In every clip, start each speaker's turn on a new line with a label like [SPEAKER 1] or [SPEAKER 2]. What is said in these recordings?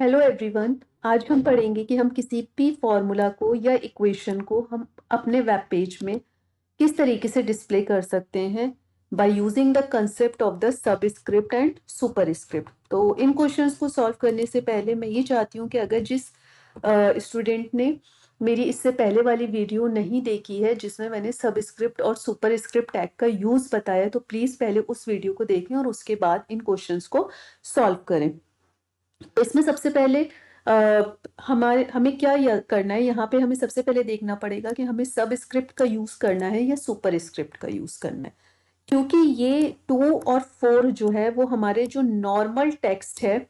[SPEAKER 1] Hello everyone. आज हम पढ़ेंगे कि हम किसी भी फॉर्मूला को या इक्वेशन को हम अपने वेब पेज में किस तरीके से डिस्प्ले कर सकते हैं by using the concept of the subscript and superscript. तो इन क्वेश्चंस को सॉल्व करने से पहले मैं ये चाहती हूँ कि अगर जिस स्टूडेंट ने मेरी इससे पहले वाली वीडियो नहीं देखी है जिसमें मैंने सबस्क्रिप्ट और सुपरस्क्रिप्ट टैग का यूज़ बताया, तो प्लीज़ पहले उस वीडियो को देखें और उसके बाद इन क्वेश्चंस को सॉल्व करें। इसमें सबसे पहले हमें क्या करना है, यहाँ पे हमें सबसे पहले देखना पड़ेगा कि हमें सबस्क्रिप्ट का यूज करना है या सुपरस्क्रिप्ट का यूज करना है, क्योंकि ये 2 और 4 जो है वो हमारे जो नॉर्मल टेक्स्ट है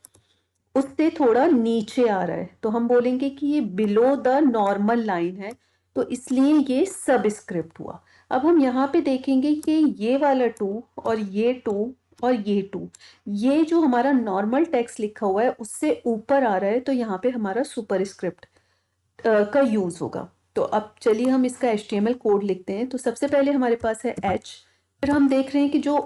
[SPEAKER 1] उससे थोड़ा नीचे आ रहा है, तो हम बोलेंगे कि ये बिलो द नॉर्मल लाइन है, तो इसलिए ये सबस्क्रिप्ट हुआ। अब हम यहाँ पे देखेंगे कि ये वाला 2 और ये 2 और ये 2, ये जो हमारा नॉर्मल टेक्स्ट लिखा हुआ है उससे ऊपर आ रहा है, तो यहाँ पे हमारा सुपरस्क्रिप्ट का यूज होगा। तो अब चलिए हम इसका HTML कोड लिखते हैं। तो सबसे पहले हमारे पास है H, फिर हम देख रहे हैं कि जो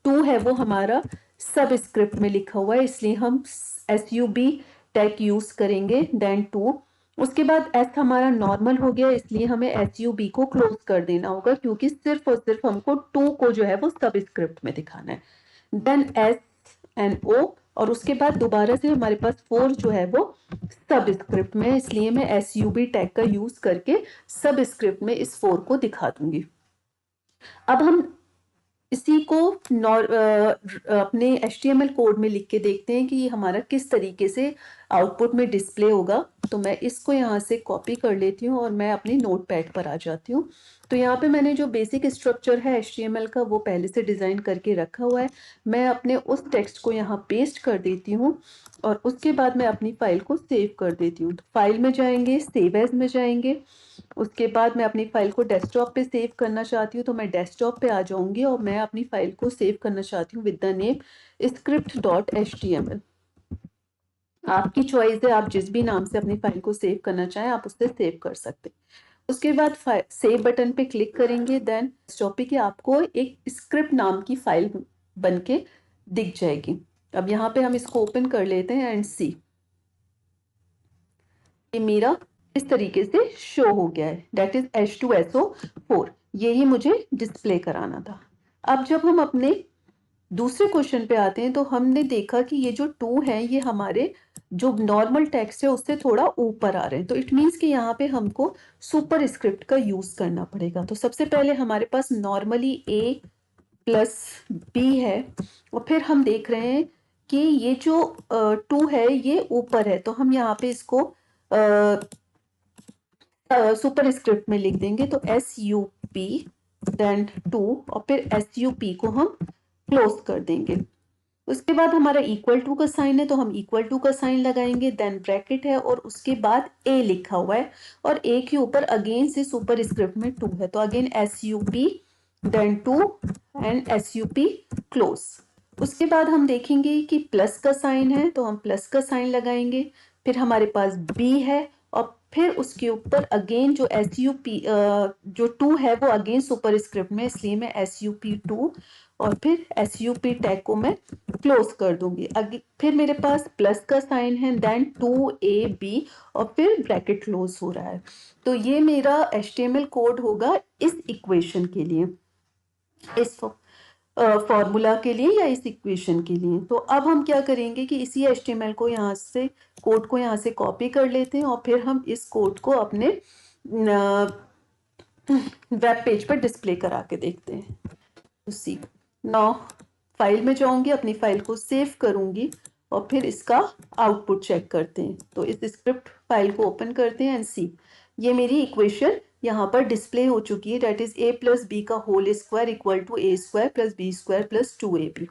[SPEAKER 1] 2 है वो हमारा सबस्क्रिप्ट में लिखा हुआ है, इसलिए हम SUB टैग यूज करेंगे, देन 2। उसके बाद S हमारा नॉर्मल हो गया, इसलिए हमें SUB को क्लोज कर देना होगा, क्योंकि सिर्फ और सिर्फ हमको 2 को जो है वो सबस्क्रिप्ट में दिखाना है। देन SNO, और उसके बाद दोबारा से हमारे पास 4 जो है वो सबस्क्रिप्ट में, इसलिए मैं SUB टैग का यूज करके सबस्क्रिप्ट में इस 4 को दिखा दूंगी। अब हम इसी को अपने HTML कोड में लिख के देखते हैं कि ये हमारा किस तरीके से आउटपुट में डिस्प्ले होगा। तो मैं इसको यहाँ से कॉपी कर लेती हूँ और मैं अपनी नोटपैड पर आ जाती हूँ। तो यहाँ पे मैंने जो बेसिक स्ट्रक्चर है HTML का वो पहले से डिज़ाइन करके रखा हुआ है। मैं अपने उस टेक्स्ट को यहाँ पेस्ट कर देती हूँ और उसके बाद मैं अपनी फाइल को सेव कर देती हूँ। तो फाइल में जाएंगे, सेव एज में जाएंगे, उसके बाद मैं अपनी फाइल को डेस्कटॉप पे सेव करना चाहती हूँ, तो मैं डेस्कटॉप पे आ जाऊंगी और मैं अपनी फाइल को सेव करना चाहती हूँ विद द नेम script.html। आपकी चॉइस है, आप जिस भी नाम से अपनी फाइल को सेव करना चाहें आप उससे सेव कर सकते हैं। उसके बाद सेव बटन पे क्लिक करेंगे, देन डेस्कटॉप पे कि आपको एक स्क्रिप्ट नाम की फाइल बन के दिख जाएगी। अब यहाँ पे हम इसको ओपन कर लेते हैं एंड सी, ये मेरा इस तरीके से शो हो गया है, दैट इज H2SO4। यही मुझे डिस्प्ले कराना था। अब जब हम अपने दूसरे क्वेश्चन पे आते हैं तो हमने देखा कि ये जो 2 है ये हमारे जो नॉर्मल टेक्स्ट है उससे थोड़ा ऊपर आ रहे हैं, तो इट मीन्स कि यहाँ पे हमको सुपर स्क्रिप्ट का यूज करना पड़ेगा। तो सबसे पहले हमारे पास नॉर्मली A+B है, और फिर हम देख रहे हैं कि ये जो 2 है ये ऊपर है, तो हम यहाँ पे इसको सुपर स्क्रिप्ट में लिख देंगे। तो SUP देन 2 और फिर SUP को हम क्लोज कर देंगे। उसके बाद हमारा इक्वल टू का साइन है, तो हम इक्वल टू का साइन लगाएंगे, देन ब्रैकेट है और उसके बाद A लिखा हुआ है और A के ऊपर अगेन से सुपर स्क्रिप्ट में 2 है, तो again SUP then 2 and SUP close. उसके बाद हम देखेंगे कि प्लस का साइन है, तो हम प्लस का साइन लगाएंगे, फिर हमारे पास B है और फिर उसके ऊपर अगेन जो SUP जो 2 है वो अगेन सुपर स्क्रिप्ट में, इसलिए मैं SUP2 और फिर SUP टैग को मैं क्लोज कर दूंगी। फिर मेरे पास प्लस का साइन है, देन 2AB और फिर ब्रैकेट क्लोज हो रहा है। तो ये मेरा HTML कोड होगा इस इक्वेशन के लिए, इस फॉर्मूला के लिए या इस इक्वेशन के लिए। तो अब हम क्या करेंगे कि इसी HTML को यहाँ से कोड को यहाँ से कॉपी कर लेते हैं और फिर हम इस कोड को अपने वेब पेज पर डिस्प्ले करा के देखते हैं। उसी नाउ फाइल में जाऊंगी, अपनी फाइल को सेव करूंगी और फिर इसका आउटपुट चेक करते हैं। तो इस स्क्रिप्ट फाइल को ओपन करते हैं एंड सी, ये मेरी इक्वेशन यहाँ पर डिस्प्ले हो चुकी है, दैट इज A+B का whole square equal to A² + B² + 2AB।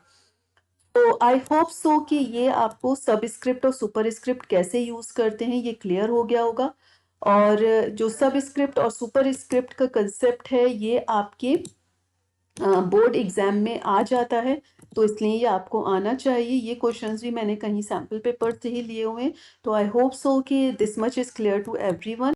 [SPEAKER 1] तो आई होप सो कि ये आपको सबस्क्रिप्ट और सुपरस्क्रिप्ट कैसे यूज करते हैं ये क्लियर हो गया होगा। और जो सबस्क्रिप्ट और सुपरस्क्रिप्ट का कंसेप्ट है ये आपके बोर्ड एग्जाम में आ जाता है, तो इसलिए ये आपको आना चाहिए। ये क्वेश्चंस भी मैंने कहीं सैम्पल पेपर से ही लिए हुए हैं। तो आई होप सो कि this much is clear to everyone.